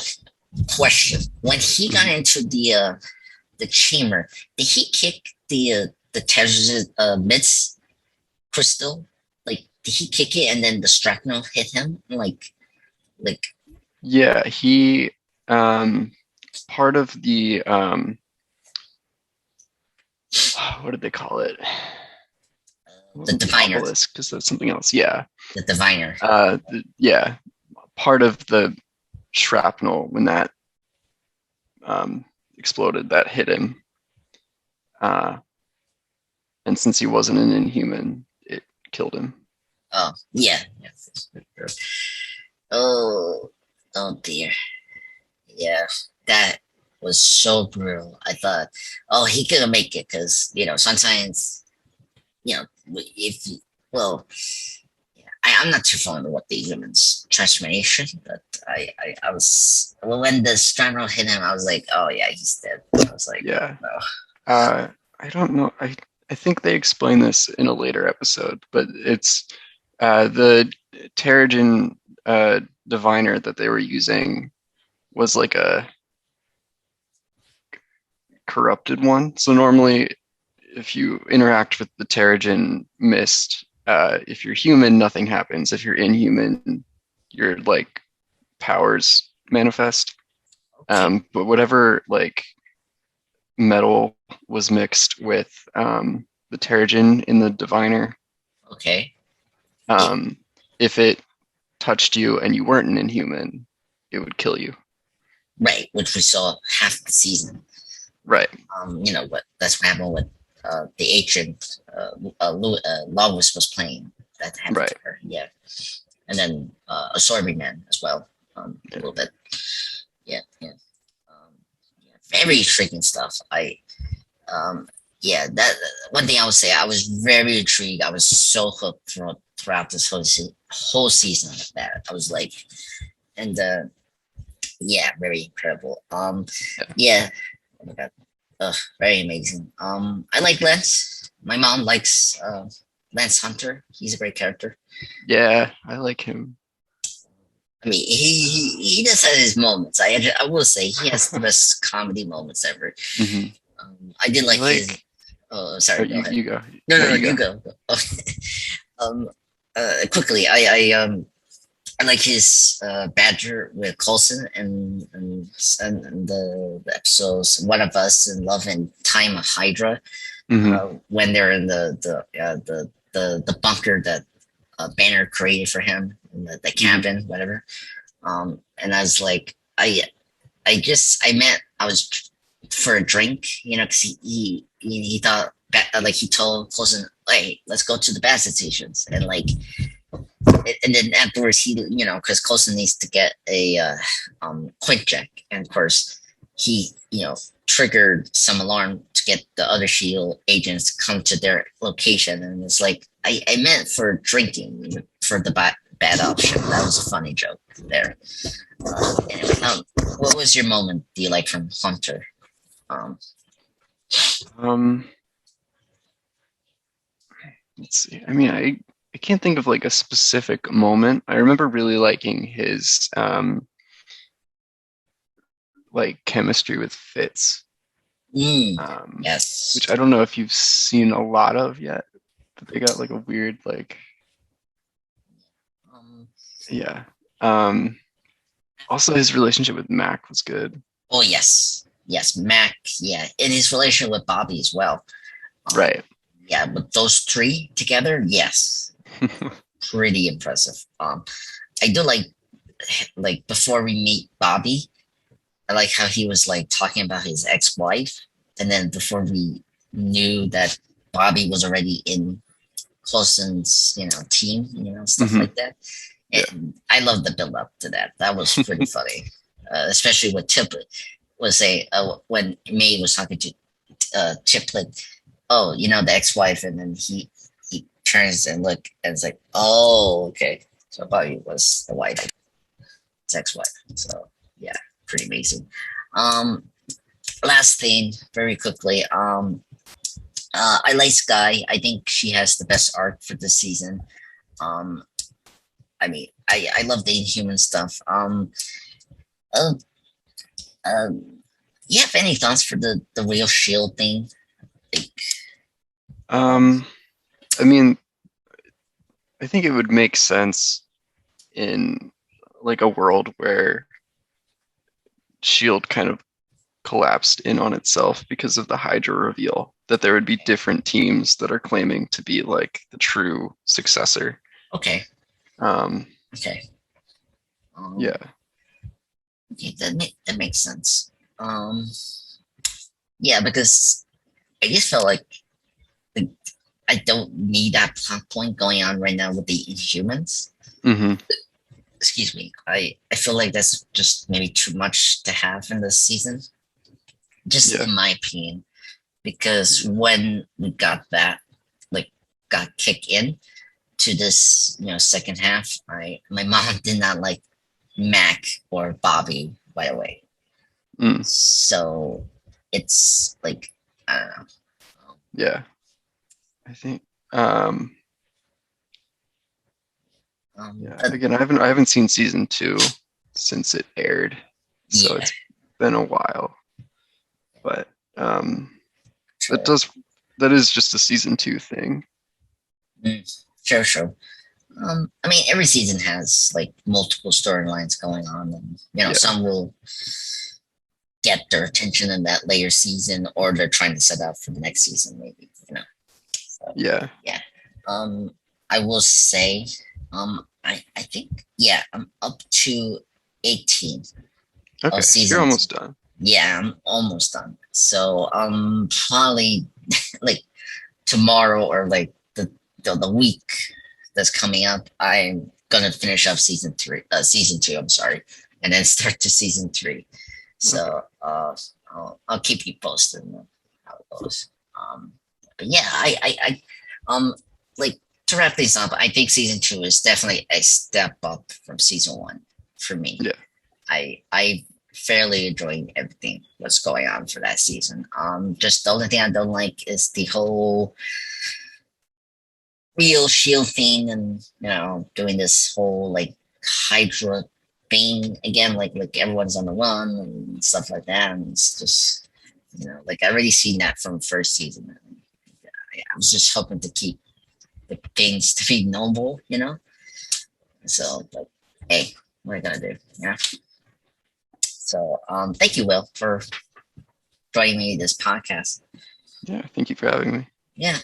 question. When he got Hmm. into the chamber, did he kick the Tesla's mids crystal? Like did he kick it and then the shrapnel hit him? Like Yeah, he part of the what did they call it? It the wasn't the diviner, obelisk because that's something else. Yeah. the diviner. Yeah, part of the shrapnel when that exploded that hit him. Uh, and since he wasn't an inhuman, it killed him. Oh yeah. Yeah. Oh oh dear. Yeah, that was so brutal. I thought, oh, he couldn't make it because sometimes if well, yeah, I'm not too familiar with the human's transformation, but I was when the straddle hit him, I was like, oh yeah, he's dead. I was like, Yeah. no, Uh, I don't know. I think they explain this in a later episode, but it's the Terrigen diviner that they were using was like a corrupted one. So normally, if you interact with the Terrigen mist, if you're human, nothing happens. If you're inhuman, your like powers manifest. okay, But whatever like metal was mixed with the Terrigen in the diviner, okay, yeah, um, if it touched you and you weren't an inhuman, it would kill you. right, which we saw half the season. Right. What that's what happened with the agent Lois was playing. That happened to Right. her, yeah, and then a Sorby Man as well, a Yeah. little bit. Yeah, yeah. Yeah, very intriguing stuff. Yeah, that one thing I would say, I was very intrigued. I was so hooked throughout this whole season of that. I was like, and yeah, very incredible. Yeah. Yeah, oh my god, very amazing. I like Lance. My mom likes Lance Hunter. He's a great character. Yeah, I like him. I mean, he just has his moments. I will say he has the best comedy moments ever. Hmm. I did I like his. like. Oh, Oh, sorry. Go ahead. you go. No, No, no, no. you You go. go. Oh, um, quickly. I like his banter with Coulson and the episodes One of Us and Love and Time of Hydra Hmm. when they're in the bunker that Banner created for him in the Hmm. cabin, whatever. And I was like, I meant I was for a drink, because he thought like he told Coulson, hey, let's go to the bad stations, and like, and then afterwards because Coulson needs to get a quick check, and of course he triggered some alarm to get the other Shield agents to come to their location, and it's like I meant for drinking for the bad option. That was a funny joke there. Anyway, what was your moment do you like from Hunter? Um, Um, let's see. I mean, I can't think of like a specific moment. I remember really liking his like chemistry with Fitz, mm, um, which yes. I don't know if you've seen a lot of yet, but they got like a weird like Um, yeah. Um, Also his relationship with Mac was good. oh yes, yes, Mac. Yeah, in his relation with Bobby as well. Um, Right. yeah, but those three together, yes, pretty impressive. I do like before we meet Bobby, I like how he was like talking about his ex-wife, and then before we knew that Bobby was already in Coulson's, team, stuff Hmm. like that. Yeah. And I love the build up to that. That was pretty funny, especially with Tiplet was saying when May was talking to Tiplet, oh, the ex-wife, and then he turns and look and it's like, oh, okay. So Bobby was the wife, his ex-wife. So yeah, pretty amazing. Um, Last thing, very quickly. I like Sky. I think she has the best arc for this season. Um, I mean, I love the Inhuman stuff. Uh, um, you have any thoughts for the real Shield thing? Like, um, Um, I mean, I think it would make sense in like a world where Shield kind of collapsed in on itself because of the Hydra reveal, that there would be different teams that are claiming to be like the true successor. okay, Um, okay, um, yeah. okay, that makes sense. Um, yeah, because I just felt like I don't need that plot point going on right now with the Inhumans. Hmm. Excuse me. I feel like that's just maybe too much to have in this season, just Yeah. in my opinion. Because when we got that, like, got kicked in to this, second half, my mom did not like Mac or Bobby right away. Mm, So it's like I don't know. yeah. I think um yeah, But again, I haven't seen season two since it aired, so yeah, it's been a while. But that sure, does that is just a season two thing. sure, sure. I mean, every season has like multiple storylines going on, and Yeah. some will get their attention in that later season, or they're trying to set up for the next season, maybe. So Yeah. yeah. I will say, I think yeah, I'm up to 18 of Okay. So you're season. almost done. Yeah, I'm almost done. So probably like tomorrow or like the week that's coming up, I'm gonna finish up season two. I'm sorry, and then start to season three. Okay. So I'll keep you posted on how it goes. But yeah, um like to wrap things up, I think season two is definitely a step up from season one for me. Yeah. I fairly enjoying everything that's going on for that season. Just the only thing I don't like is the whole real shield thing, and doing this whole like Hydra thing again, like everyone's on the run and stuff like that. And it's just like I already seen that from first season. And I was just hoping to keep the things to be noble. So, but hey, what are you gonna do? Yeah. So, thank you, Will, for joining me this podcast. Yeah. Thank you for having me. Yeah.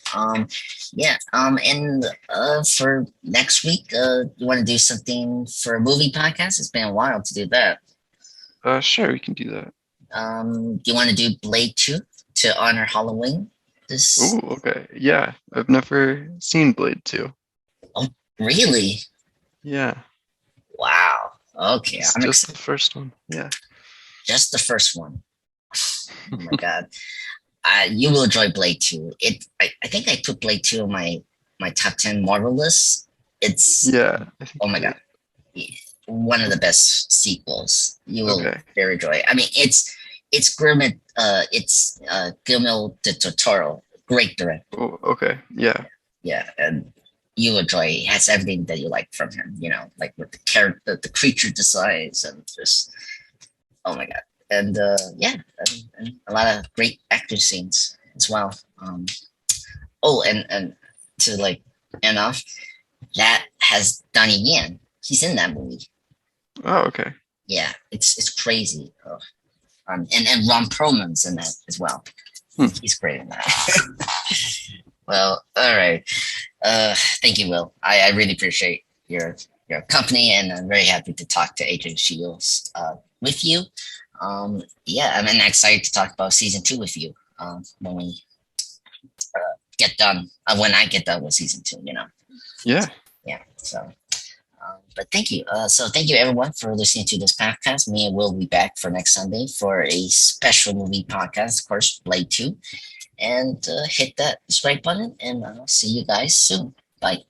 And for next week, you want to do something for a movie podcast? It's been a while to do that. Sure, we can do that. Do you want to do Blade 2 to honor Halloween? Oh, This okay. Yeah. I've never seen Blade 2. Oh, really? Yeah. Wow. Okay, I'm Just the excited. first one. Yeah. Just the first one. Oh my god. You will enjoy Blade 2. I think I put Blade 2 on my top 10 Marvel list. It's Yeah, I think oh you my did. god, one of the best sequels. You will Okay. very enjoy. I mean, it's Guillermo del Toro, great director. Oh, okay. Yeah. Yeah, and you enjoy. It has everything that you like from him. Like with the character, the creature designs, and just oh my god. And yeah, and a lot of great action scenes as well. Oh, and to like end off, that has Donnie Yen. He's in that movie. Oh, okay. Yeah, it's crazy. Oh, and Ron Perlman's in that as well. Hmm. He's great in that. Well, all right. Thank you, Will. I really appreciate your company, and I'm very happy to talk to Agent Shields with you. Yeah, I'm excited to talk about season 2 with you when we get done. When I get done with season 2. Yeah. Yeah. So. But thank you. So thank you everyone for listening to this podcast. Me and Will will be back for next Sunday for a special movie podcast, of course, Blade 2. And hit that subscribe button, and I'll see you guys soon. Bye.